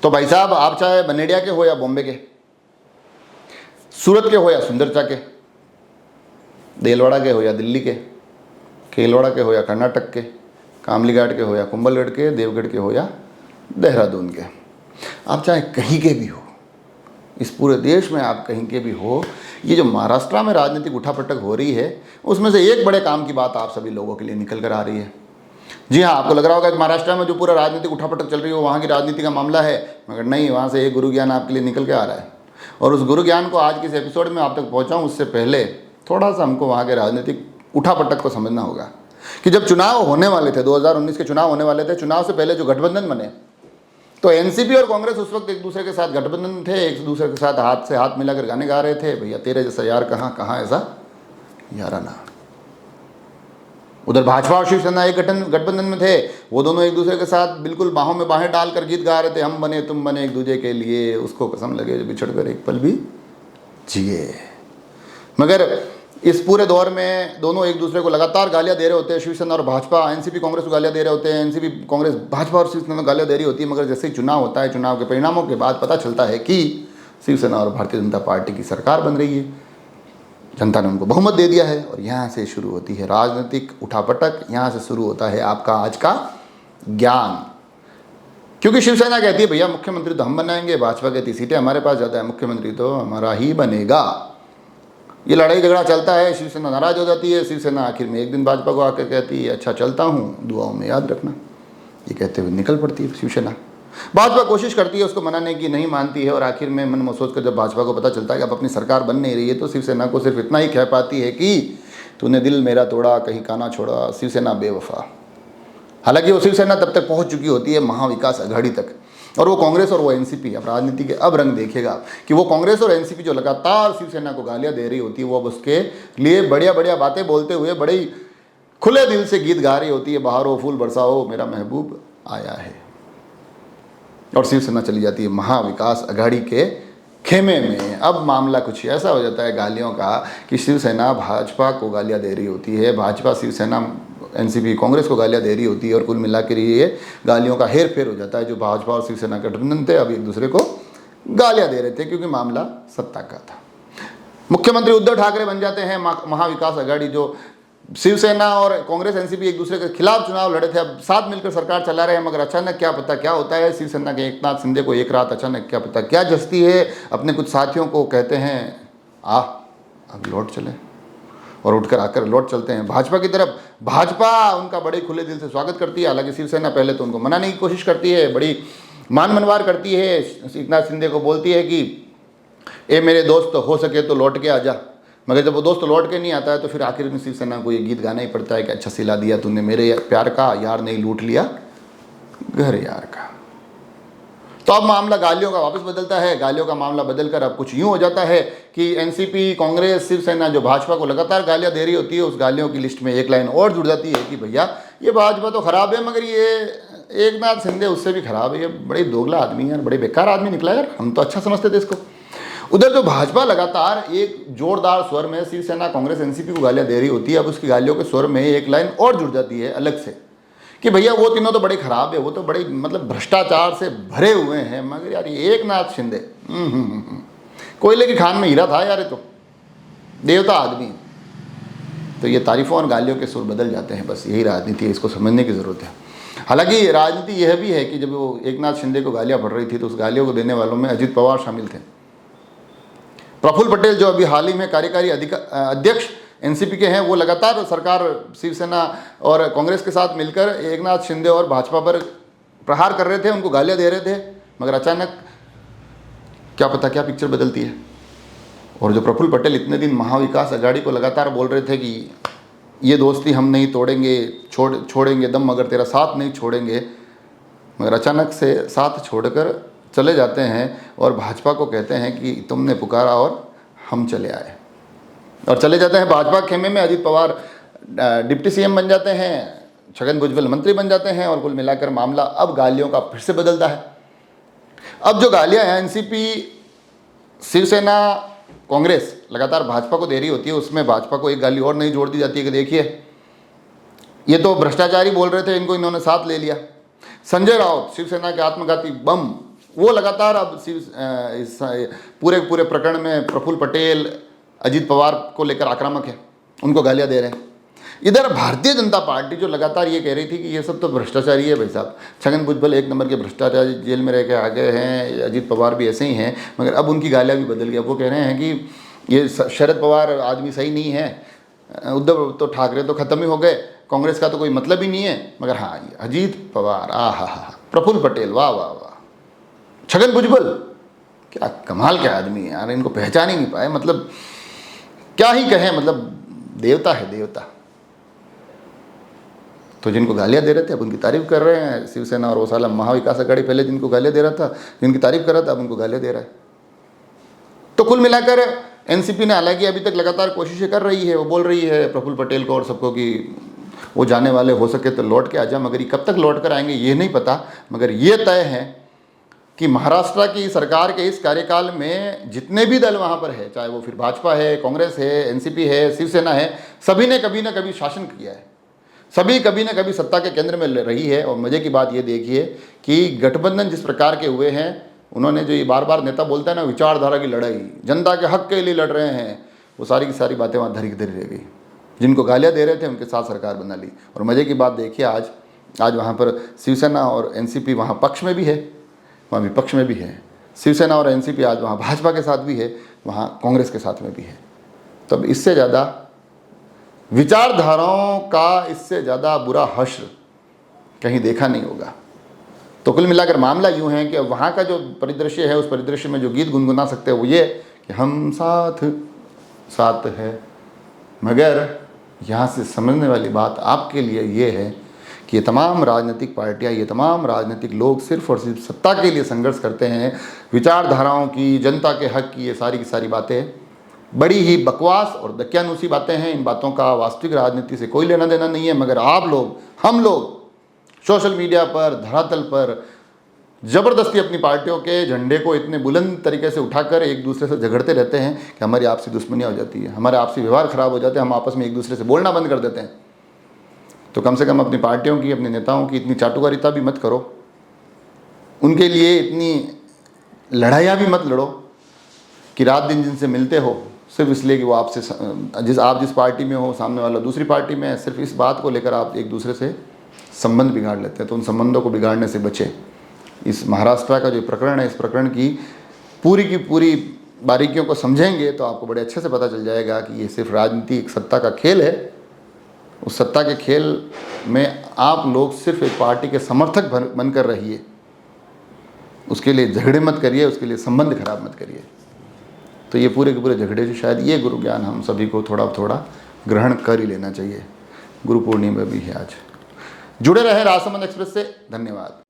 तो भाई साहब, आप चाहे बनेडिया के हो या बॉम्बे के, सूरत के हो या सुंदरचा के, देलवाड़ा के हो या दिल्ली के, खेलवाड़ा के हो या कर्नाटक के, कामली घाट के हो या कुंभलगढ़ के, देवगढ़ के हो या देहरादून के, आप चाहे कहीं के भी हो, इस पूरे देश में आप कहीं के भी हो, ये जो महाराष्ट्र में राजनीतिक उठापटक हो रही है, उसमें से एक बड़े काम की बात आप सभी लोगों के लिए निकल कर आ रही है। जी हाँ, आपको लग रहा होगा कि महाराष्ट्र में जो पूरा राजनीतिक उठापटक चल रही है वो वहाँ की राजनीति का मामला है, मगर नहीं, वहाँ से एक गुरु ज्ञान आपके लिए निकल के आ रहा है। और उस गुरु ज्ञान को आज के इस एपिसोड में आप तक पहुँचाऊँ उससे पहले थोड़ा सा हमको वहाँ के राजनीतिक उठापटक को समझना होगा कि जब चुनाव होने वाले थे, 2019 के चुनाव होने वाले थे, चुनाव से पहले जो गठबंधन बने, तो एनसीपी और कांग्रेस उस वक्त एक दूसरे के साथ गठबंधन थे, एक दूसरे के साथ हाथ से हाथ मिलाकर गाने गा रहे थे, भैया तेरे जैसा यार कहाँ कहाँ ऐसा याराना। उधर भाजपा और शिवसेना एक गठबंधन में थे, वो दोनों एक दूसरे के साथ बिल्कुल बाहों में बाहें डालकर गीत गा रहे थे, हम बने तुम बने एक दूसरे के लिए, उसको कसम लगे जो बिछड़ कर एक पल भी जिए। मगर इस पूरे दौर में दोनों एक दूसरे को लगातार गालियां दे रहे होते हैं, शिवसेना और भाजपा, एनसीपी कांग्रेस को गालियां दे रहे होते हैं, एनसीपी कांग्रेस भाजपा और शिवसेना को गालियां दे रही होती है। मगर जैसे ही चुनाव होता है, चुनाव के परिणामों के बाद पता चलता है कि शिवसेना और भारतीय जनता पार्टी की सरकार बन रही है, जनता ने उनको बहुमत दे दिया है, और यहाँ से शुरू होती है राजनीतिक उठापटक, यहाँ से शुरू होता है आपका आज का ज्ञान। क्योंकि शिवसेना कहती है भैया मुख्यमंत्री तो हम बनाएंगे, भाजपा कहती सीटें हमारे पास ज़्यादा है, मुख्यमंत्री तो हमारा ही बनेगा। ये लड़ाई झगड़ा चलता है, शिवसेना नाराज हो जाती है, शिवसेना आखिर में एक दिन भाजपा को आकर कहती है अच्छा चलता हूँ, दुआओं में याद रखना, ये कहते हुए निकल पड़ती है शिवसेना। भाजपा कोशिश करती है उसको मनाने की, नहीं मानती है, और आखिर में मन में सोच कर जब भाजपा को पता चलता है कि अब अपनी सरकार बन नहीं रही है, तो शिवसेना को सिर्फ इतना ही कह पाती है कि तूने दिल मेरा तोड़ा, कहीं काना छोड़ा, शिवसेना बेवफा। हालांकि वो शिवसेना तब तक पहुंच चुकी होती है महाविकास अघाड़ी तक, और वो कांग्रेस और वो एनसीपी, अब राजनीति के अब रंग देखिएगा कि वो कांग्रेस और एनसीपी जो लगातार शिवसेना को गालियां दे रही होती है, वो अब उसके लिए बढ़िया बढ़िया बातें बोलते हुए बड़े खुले दिल से गीत गा रही होती है, बहारो फूल बरसाओ मेरा महबूब आया है। और शिवसेना चली जाती है महाविकास अघाड़ी के खेमे में। अब मामला कुछ ऐसा हो जाता है गालियों का कि शिवसेना भाजपा को गालियां दे रही होती है, भाजपा शिवसेना एनसीपी कांग्रेस को गालियां दे रही होती है, और कुल मिलाकर ये गालियों का हेर फेर हो जाता है। जो भाजपा और शिवसेना के गठबंधन थे अब एक दूसरे को गालियां दे रहे थे क्योंकि मामला सत्ता का था। मुख्यमंत्री उद्धव ठाकरे बन जाते हैं महाविकास अघाड़ी। जो शिवसेना और कांग्रेस एनसीपी एक दूसरे के खिलाफ चुनाव लड़े थे, अब साथ मिलकर सरकार चला रहे हैं, मगर अचानक क्या पता क्या होता है, शिवसेना के एकनाथ शिंदे को एक रात अचानक क्या पता क्या जचती है, अपने कुछ साथियों को कहते हैं अब लौट चले, और उठकर आकर लौट चलते हैं भाजपा की तरफ। भाजपा उनका बड़े खुले दिल से स्वागत करती है, हालांकि शिवसेना पहले तो उनको मनाने की कोशिश करती है, बड़ी मान मनवार करती है, एकनाथ शिंदे को बोलती है कि ए मेरे दोस्त हो सके तो लौट के आ जा। मगर जब वो दोस्त लौट के नहीं आता है तो फिर आखिर में शिवसेना को ये गीत गाना ही पड़ता है कि अच्छा सिला दिया तूने मेरे प्यार का, यार नहीं लूट लिया घर यार का। तो अब मामला गालियों का वापस बदलता है, गालियों का मामला बदलकर अब कुछ यूँ हो जाता है कि एनसीपी कांग्रेस शिवसेना जो भाजपा को लगातार गालियां दे रही होती है, उस गालियों की लिस्ट में एक लाइन और जुड़ जाती है कि भैया ये भाजपा तो खराब है, मगर ये एकनाथ शिंदे उससे भी खराब है, ये बड़े दोगला आदमी है, बड़े बेकार आदमी निकला यार, हम तो अच्छा समझते थे इसको। उधर जो भाजपा लगातार एक जोरदार स्वर में शिवसेना कांग्रेस एनसीपी को गालियां दे रही होती है, अब उसकी गालियों के स्वर में एक लाइन और जुड़ जाती है अलग से कि भैया वो तीनों तो बड़े खराब है, वो तो बड़े मतलब भ्रष्टाचार से भरे हुए हैं, मगर यार ये एकनाथ शिंदे कोयले की खान में हीरा था यार, ये तो देवता आदमी। तो ये तारीफों और गालियों के सुर बदल जाते हैं, बस यही राजनीति है, इसको समझने की ज़रूरत है। हालांकि राजनीति यह भी है कि जब वो एकनाथ शिंदे को गालियाँ पड़ रही थी तो उस गालियों को देने वालों में अजित पवार शामिल थे, प्रफुल्ल पटेल जो अभी हाल ही में कार्यकारी अध्यक्ष एनसीपी के हैं, वो लगातार सरकार शिवसेना और कांग्रेस के साथ मिलकर एकनाथ शिंदे और भाजपा पर प्रहार कर रहे थे, उनको गालियां दे रहे थे, मगर अचानक क्या पता क्या पिक्चर बदलती है। और जो प्रफुल्ल पटेल इतने दिन महाविकास अघाड़ी को लगातार बोल रहे थे कि ये दोस्ती हम नहीं तोड़ेंगे, छोड़ेंगे दम मगर तेरा साथ नहीं छोड़ेंगे, मगर अचानक से साथ छोड़कर चले जाते हैं और भाजपा को कहते हैं कि तुमने पुकारा और हम चले आए, और चले जाते हैं भाजपा खेमे में। अजित पवार डिप्टी सीएम बन जाते हैं, छगन भुजबल मंत्री बन जाते हैं, और कुल मिलाकर मामला अब गालियों का फिर से बदलता है। अब जो गालियां हैं एनसीपी शिवसेना कांग्रेस लगातार भाजपा को दे रही होती है, उसमें भाजपा को एक गाली और नहीं जोड़ दी जाती है कि देखिए ये तो भ्रष्टाचारी बोल रहे थे, इनको इन्होंने साथ ले लिया। संजय राउत शिवसेना के आत्मघाती बम वो लगातार अब इस पूरे पूरे प्रकरण में प्रफुल्ल पटेल, अजीत पवार को लेकर आक्रामक है, उनको गालियां दे रहे हैं। इधर भारतीय जनता पार्टी जो लगातार ये कह रही थी कि ये सब तो भ्रष्टाचारी है भाई साहब, छगन भुजबल एक नंबर के भ्रष्टाचारी, जेल में रह के आ गए हैं, अजीत पवार भी ऐसे ही हैं, मगर अब उनकी गालियां भी बदल गई। अब वो कह रहे हैं कि ये शरद पवार आदमी सही नहीं है, उद्धव तो ठाकरे तो खत्म ही हो गए, कांग्रेस का तो कोई मतलब ही नहीं है। मगर हाँ, अजीत पवार, प्रफुल्ल पटेल, वाह वाह वाह, छगन भुजबल, क्या कमाल के आदमी है यार, इनको पहचान ही नहीं पाए। मतलब क्या ही कहें, मतलब देवता है देवता। तो जिनको गालियां दे रहे थे अब उनकी तारीफ कर रहे हैं। शिवसेना और वो साला महाविकास आघाड़ी पहले जिनको गालियां दे रहा था, जिनकी तारीफ कर रहा था, अब उनको गालियां दे रहा है। तो कुल मिलाकर एनसीपी ने हालांकि अभी तक लगातार कोशिशें कर रही है, वो बोल रही है प्रफुल्ल पटेल को और सबको कि वो जाने वाले हो सके तो लौट के आ जा, मगर ये कब तक लौट कर आएंगे ये नहीं पता। मगर ये तय है कि महाराष्ट्र की सरकार के इस कार्यकाल में जितने भी दल वहाँ पर है, चाहे वो फिर भाजपा है, कांग्रेस है, एनसीपी है, शिवसेना है, सभी ने कभी ना कभी शासन किया है, सभी कभी ना कभी सत्ता के केंद्र में रही है। और मज़े की बात ये देखिए कि गठबंधन जिस प्रकार के हुए हैं, उन्होंने जो ये बार बार नेता बोलता है ना, विचारधारा की लड़ाई, जनता के हक के लिए लड़ रहे हैं, वो सारी की सारी बातें वहाँ धरी की धरी रह गई। जिनको गालियाँ दे रहे थे उनके साथ सरकार बना ली। और मज़े की बात देखिए, आज वहाँ पर शिवसेना और एनसीपी वहाँ पक्ष में भी है, वहाँ विपक्ष में भी है। शिवसेना और एनसीपी आज वहाँ भाजपा के साथ भी है, वहाँ कांग्रेस के साथ में भी है। तब इससे ज़्यादा विचारधाराओं का, इससे ज़्यादा बुरा हश्र कहीं देखा नहीं होगा। तो कुल मिलाकर मामला यूँ है कि वहाँ का जो परिदृश्य है, उस परिदृश्य में जो गीत गुनगुना सकते हैं वो ये कि हम साथ साथ है। मगर यहाँ से समझने वाली बात आपके लिए ये है कि ये तमाम राजनीतिक पार्टियाँ, ये तमाम राजनीतिक लोग सिर्फ और सिर्फ सत्ता के लिए संघर्ष करते हैं। विचारधाराओं की, जनता के हक की, ये सारी की सारी बातें बड़ी ही बकवास और दकियानूसी बातें हैं। इन बातों का वास्तविक राजनीति से कोई लेना देना नहीं है। मगर आप लोग, हम लोग सोशल मीडिया पर, धरातल पर ज़बरदस्ती अपनी पार्टियों के झंडे को इतने बुलंद तरीके से उठाकर एक दूसरे से झगड़ते रहते हैं कि हमारी आपसी दुश्मनियाँ हो जाती है, हमारे आपसी व्यवहार खराब हो जाते हैं, हम आपस में एक दूसरे से बोलना बंद कर देते हैं। तो कम से कम अपनी पार्टियों की, अपने नेताओं की इतनी चाटुकारिता भी मत करो, उनके लिए इतनी लड़ाइयाँ भी मत लड़ो कि रात दिन जिनसे मिलते हो सिर्फ इसलिए कि वो आपसे आप जिस पार्टी में हो, सामने वाला दूसरी पार्टी में है, सिर्फ इस बात को लेकर आप एक दूसरे से संबंध बिगाड़ लेते हैं। तो उन संबंधों को बिगाड़ने से बचें। इस महाराष्ट्र का जो प्रकरण है, इस प्रकरण की पूरी बारीकियों को समझेंगे तो आपको बड़े अच्छे से पता चल जाएगा कि ये सिर्फ राजनीति, एक सत्ता का खेल है। उस सत्ता के खेल में आप लोग सिर्फ एक पार्टी के समर्थक बनकर रहिए, उसके लिए झगड़े मत करिए, उसके लिए संबंध खराब मत करिए। तो ये पूरे के पूरे झगड़े से शायद ये गुरु ज्ञान हम सभी को थोड़ा थोड़ा ग्रहण कर ही लेना चाहिए। गुरु पूर्णिमा भी है आज। जुड़े रहे राजसमंद एक्सप्रेस से। धन्यवाद।